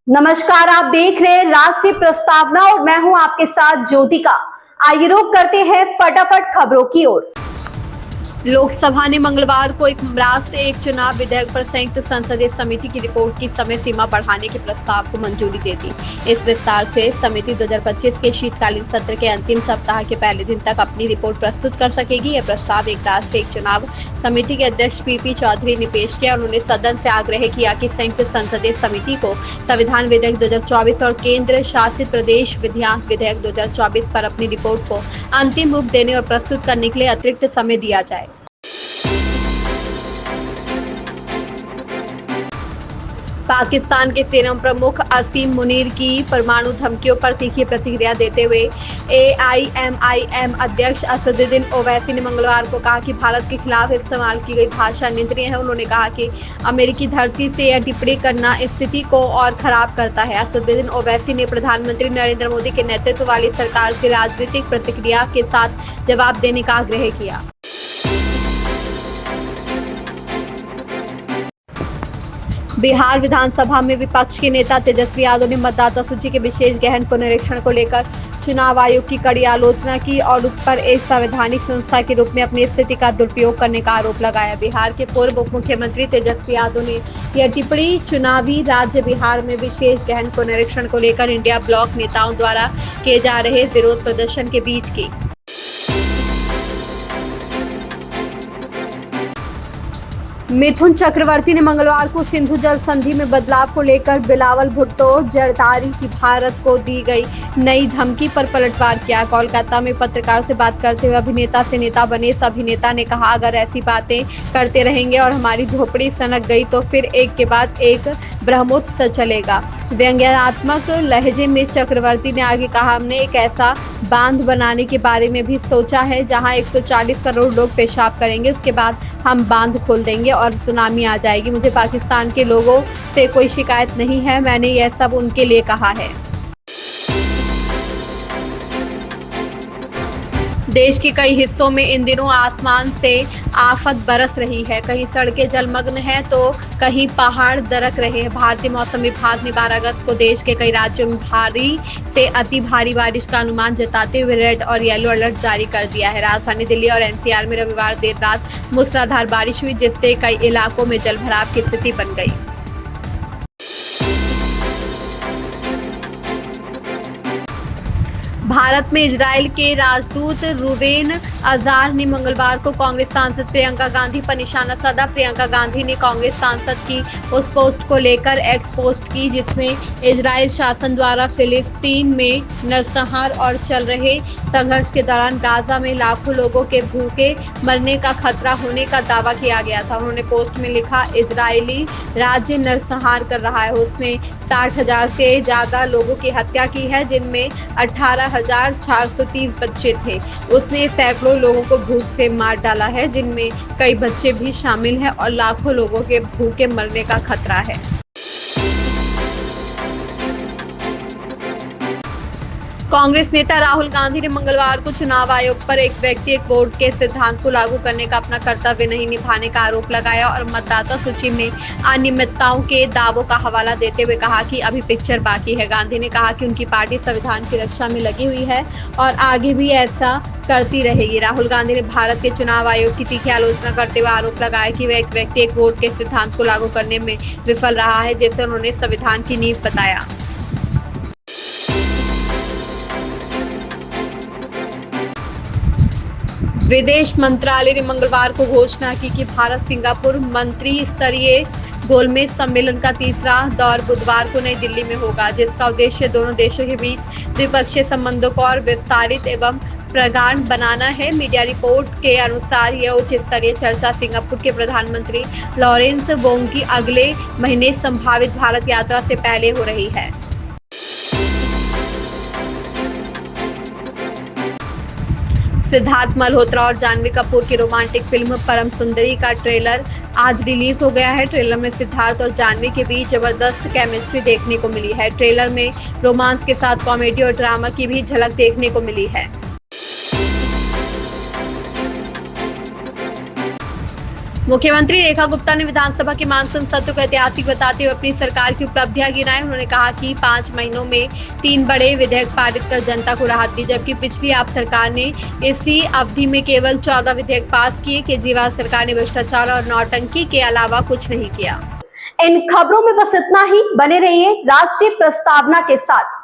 नमस्कार, आप देख रहे हैं राष्ट्रीय प्रस्तावना और मैं हूं आपके साथ ज्योतिका। आइए रुक करते हैं फटाफट खबरों की ओर। लोकसभा ने मंगलवार को एक राष्ट्र एक चुनाव विधेयक पर संयुक्त संसदीय समिति की रिपोर्ट की समय सीमा बढ़ाने के प्रस्ताव को मंजूरी दे दी। इस विस्तार से समिति 2025 के शीतकालीन सत्र के अंतिम सप्ताह के पहले दिन तक अपनी रिपोर्ट प्रस्तुत कर सकेगी। यह प्रस्ताव एक राष्ट्र एक चुनाव समिति के अध्यक्ष पीपी चौधरी ने पेश किया। उन्होंने सदन से आग्रह किया कि संयुक्त संसदीय समिति को संविधान विधेयक 2024 और केंद्र शासित प्रदेश विधियान विधेयक 2024 पर अपनी रिपोर्ट को अंतिम रूप देने और प्रस्तुत करने के लिए अतिरिक्त समय दिया जाए। पाकिस्तान के सेना प्रमुख असीम मुनीर की परमाणु धमकियों पर तीखी प्रतिक्रिया देते हुए AIMIM अध्यक्ष असदुद्दीन ओवैसी ने मंगलवार को कहा कि भारत के खिलाफ इस्तेमाल की गई भाषा निंदनीय है। उन्होंने कहा कि अमेरिकी धरती से यह टिप्पणी करना स्थिति को और खराब करता है। असदुद्दीन ओवैसी ने प्रधानमंत्री नरेंद्र मोदी के नेतृत्व वाली सरकार से राजनीतिक प्रतिक्रिया के साथ जवाब देने का आग्रह किया। बिहार विधानसभा में विपक्ष के नेता तेजस्वी यादव ने मतदाता सूची के विशेष गहन पुनरीक्षण को लेकर चुनाव आयोग की कड़ी आलोचना की और उस पर एक संवैधानिक संस्था के रूप में अपनी स्थिति का दुरुपयोग करने का आरोप लगाया। बिहार के पूर्व उप मुख्यमंत्री तेजस्वी यादव ने यह टिप्पणी चुनावी राज्य बिहार में विशेष गहन पुनरीक्षण को लेकर इंडिया ब्लॉक नेताओं द्वारा किए जा रहे विरोध प्रदर्शन के बीच की। मिथुन चक्रवर्ती ने मंगलवार को सिंधु जल संधि में बदलाव को लेकर बिलावल भुट्टो जरदारी की भारत को दी गई नई धमकी पर पलटवार किया। कोलकाता में पत्रकार से बात करते हुए अभिनेता से नेता बने इस अभिनेता ने कहा, अगर ऐसी बातें करते रहेंगे और हमारी झोपड़ी सनक गई तो फिर एक के बाद एक ब्रह्मोत्सव चलेगा। व्यंग्यात्मक लहजे में चक्रवर्ती ने आगे कहा, हमने एक ऐसा बांध बनाने के बारे में भी सोचा है जहां 140 करोड़ लोग पेशाब करेंगे, उसके बाद हम बांध खोल देंगे और सुनामी आ जाएगी। मुझे पाकिस्तान के लोगों से कोई शिकायत नहीं है, मैंने यह सब उनके लिए कहा है। देश के कई हिस्सों में इन दिनों आसमान से आफत बरस रही है। कहीं सड़कें जलमग्न हैं तो कहीं पहाड़ दरक रहे हैं। भारतीय मौसम विभाग ने 12 अगस्त को देश के कई राज्यों में भारी से अति भारी बारिश का अनुमान जताते हुए रेड और येलो अलर्ट जारी कर दिया है। राजधानी दिल्ली और NCR में रविवार देर रात मूसलाधार बारिश हुई, जिससे कई इलाकों में जलभराव की स्थिति बन गई। भारत में इजरायल के राजदूत रूबेन अजार ने मंगलवार को कांग्रेस सांसद प्रियंका गांधी पर निशाना साधा। प्रियंका गांधी ने कांग्रेस सांसद की उस पोस्ट को लेकर एक्स पोस्ट की जिसमें इजरायल शासन द्वारा फिलिस्तीन में नरसंहार और चल रहे संघर्ष के दौरान गाजा में लाखों लोगों के भूखे मरने का खतरा होने का दावा किया गया था। उन्होंने पोस्ट में लिखा, इजरायली राज्य नरसंहार कर रहा है। उसने 60,000 से ज्यादा लोगों की हत्या की है, जिनमें 18,430 बच्चे थे। उसने सैकड़ों लोगों को भूख से मार डाला है, जिनमें कई बच्चे भी शामिल हैं और लाखों लोगों के भूखे मरने का खतरा है। कांग्रेस नेता राहुल गांधी ने मंगलवार को चुनाव आयोग पर एक व्यक्ति एक वोट के सिद्धांत को लागू करने का अपना कर्तव्य नहीं निभाने का आरोप लगाया और मतदाता सूची में अनियमितताओं के दावों का हवाला देते हुए कहा कि अभी पिक्चर बाकी है। गांधी ने कहा कि उनकी पार्टी संविधान की रक्षा में लगी हुई है और आगे भी ऐसा करती रहेगी। राहुल गांधी ने भारत के चुनाव आयोग की तीखी आलोचना करते हुए आरोप लगाया कि वह एक व्यक्ति एक वोट के सिद्धांत को लागू करने में विफल रहा है, जिसे उन्होंने संविधान की नींव बताया। विदेश मंत्रालय ने मंगलवार को घोषणा की कि भारत सिंगापुर मंत्री स्तरीय गोलमेज सम्मेलन का तीसरा दौर बुधवार को नई दिल्ली में होगा, जिसका उद्देश्य दोनों देशों के बीच द्विपक्षीय संबंधों को और विस्तारित एवं प्रगाढ़ बनाना है। मीडिया रिपोर्ट के अनुसार यह उच्च स्तरीय चर्चा सिंगापुर के प्रधानमंत्री लॉरेंस वोंग की अगले महीने संभावित भारत यात्रा से पहले हो रही है। सिद्धार्थ मल्होत्रा और जानवी कपूर की रोमांटिक फिल्म परम सुंदरी का ट्रेलर आज रिलीज हो गया है। ट्रेलर में सिद्धार्थ और जानवी के बीच जबरदस्त केमिस्ट्री देखने को मिली है। ट्रेलर में रोमांस के साथ कॉमेडी और ड्रामा की भी झलक देखने को मिली है। मुख्यमंत्री रेखा गुप्ता ने विधानसभा के मानसून सत्र को ऐतिहासिक बताते हुए अपनी सरकार की उपलब्धियां गिनाई। उन्होंने कहा कि 5 महीनों में 3 बड़े विधेयक पारित कर जनता को राहत दी, जबकि पिछली आप सरकार ने इसी अवधि में केवल 14 विधेयक पास किए। केजरीवाल सरकार ने भ्रष्टाचार और नौटंकी के अलावा कुछ नहीं किया। इन खबरों में बस इतना ही। बने रहिए राष्ट्रीय प्रस्तावना के साथ।